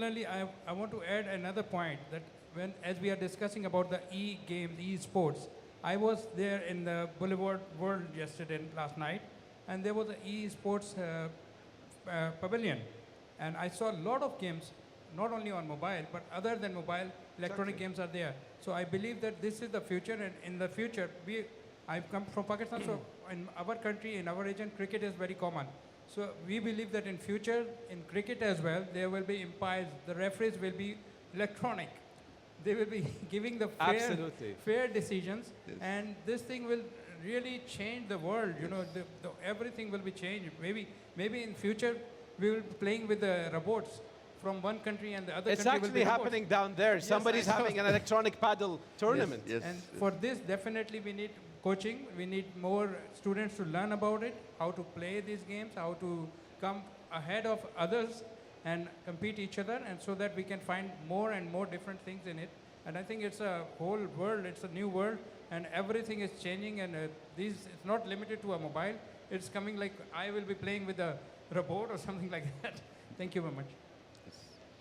similarly, I want to add another point that as we are discussing about the e-games, e-sports, I was there in the Boulevard World yesterday, last night, and there was an e-sports pavilion. And I saw a lot of games, not only on mobile, but other than mobile, electronic games are there. So I believe that this is the future, and in the future, I've come from Pakistan, so in our country, in our region, cricket is very common. So we believe that in future, in cricket as well, there will be umpires, the referees will be electronic. They will be giving the fair decisions, yes. And this thing will really change the world. You know, everything will be changed. Maybe in future, we will be playing with the robots from one country and the other it's country will be actually happening down there. Yes, somebody's having an electronic paddle tournament. Yes, yes. And for this, definitely we need coaching. We need more students to learn about it, how to play these games, how to come ahead of others and compete each other, and so that we can find more and more different things in it. And I think it's a whole world, it's a new world, and everything is changing, and it's not limited to a mobile. It's coming like I will be playing with a robot or something like that. Thank you very much.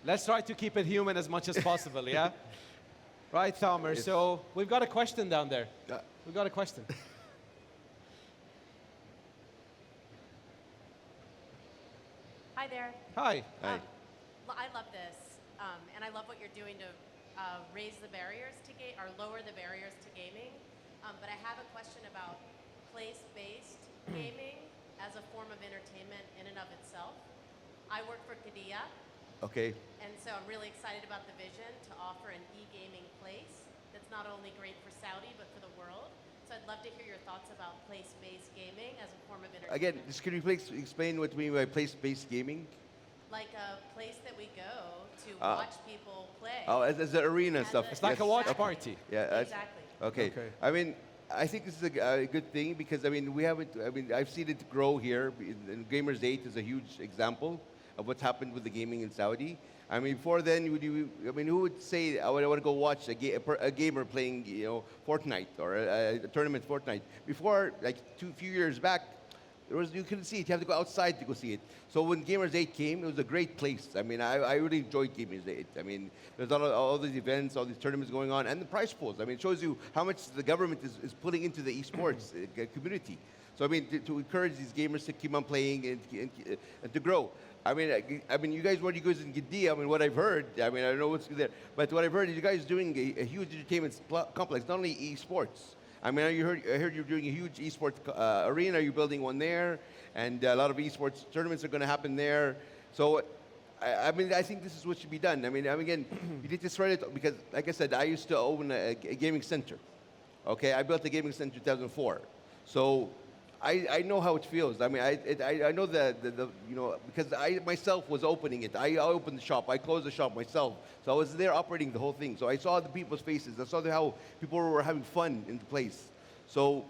Let's try to keep it human as much as possible, yeah? Right, Thamer. Yes. So we've got a question down there. We've got a question. Hi there. Hi. Hi. I love this, and I love what you're doing to raise the barriers to or lower the barriers to gaming. But I have a question about place-based gaming as a form of entertainment in and of itself. I work for Qiddiya. Okay. And so I'm really excited about the vision to offer an e-gaming place that's not only great for Saudi, but for the world. So I'd love to hear your thoughts about place-based gaming as a form of entertainment. Again, could you please explain what you mean by place-based gaming? Like a place that we go to watch people play. Oh, as an arena and stuff. It's like a watch party. Yeah. Exactly. Okay. I mean, I think this is a good thing because, I mean, I've seen it grow here. Gamers 8 is a huge example of what's happened with the gaming in Saudi. I mean, before then, who would say, I want to go watch a gamer playing, Fortnite or a tournament Fortnite? Before, like few years back, you couldn't see it. You have to go outside to go see it. So when Gamers 8 came, it was a great place. I mean, I really enjoyed Gamers 8. I mean, there's all these events, all these tournaments going on, and the prize pools. I mean, it shows you how much the government is putting into the esports community. So I mean, to encourage these gamers to keep on playing and to grow. I mean, you guys in Qiddiya, I mean, what I've heard, I mean, I don't know what's there, but what I've heard is you guys doing a huge entertainment complex, not only esports. I mean, I heard you're doing a huge esports arena. You're building one there, and a lot of esports tournaments are going to happen there. So, I mean, I think this is what should be done. I mean, again, you need to spread it because, like I said, I used to own a gaming center. Okay, I built a gaming center in 2004. So, I know how it feels. I mean, I know because I myself was opening it. I opened the shop. I closed the shop myself. So I was there operating the whole thing. So I saw the people's faces. I saw how people were having fun in the place. So,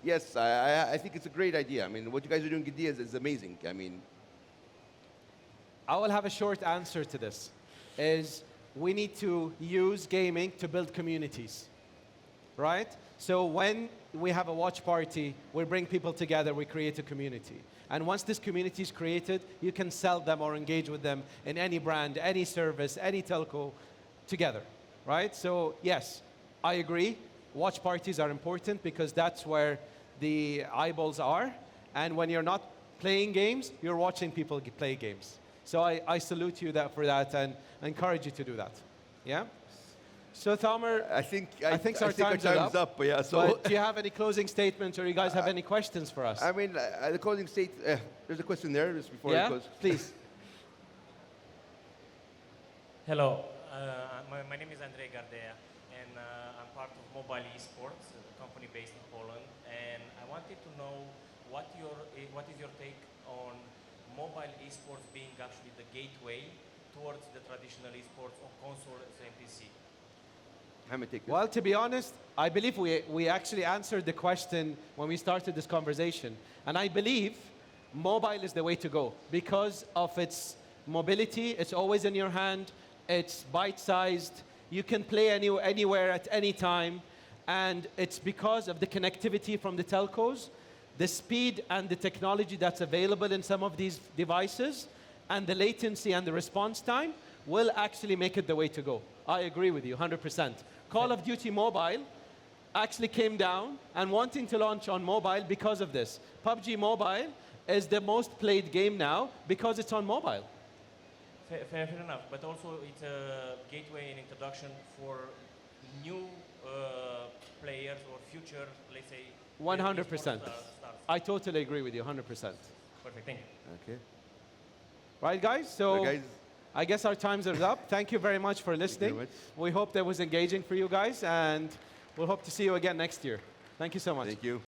yes, I think it's a great idea. I mean, what you guys are doing in Qiddiya is amazing. I mean, I will have a short answer to this. Is we need to use gaming to build communities, right? So when we have a watch party, we bring people together, we create a community. And once this community is created, you can sell them or engage with them in any brand, any service, any telco together, right? So yes, I agree. Watch parties are important because that's where the eyeballs are. And when you're not playing games, you're watching people play games. So I salute you for that and encourage you to do that. Yeah? So Thamer, I think our time's up. Yeah. So, but do you have any closing statements, or you guys have any questions for us? I mean, the closing there's a question there just before I close. Please. Hello, my name is Andrei Gardea, and I'm part of Mobile Esports, a company based in Poland. And I wanted to know what is your take on mobile esports being actually the gateway towards the traditional esports on console and PC. Well, to be honest, I believe we actually answered the question when we started this conversation. And I believe mobile is the way to go because of its mobility. It's always in your hand. It's bite-sized. You can play anywhere at any time. And it's because of the connectivity from the telcos, the speed and the technology that's available in some of these devices, and the latency and the response time, will actually make it the way to go. I agree with you 100%. Call of Duty Mobile actually came down and wanting to launch on mobile because of this. PUBG Mobile is the most played game now because it's on mobile. Fair enough, but also it's a gateway and introduction for new players or future, let's say, 100%. stars. I totally agree with you 100%. Perfect, thank you. Okay. Right, guys? So Guys, I guess our times are up. Thank you very much for listening. very much. We hope that was engaging for you guys, and we'll hope to see you again next year. Thank you so much. thank you.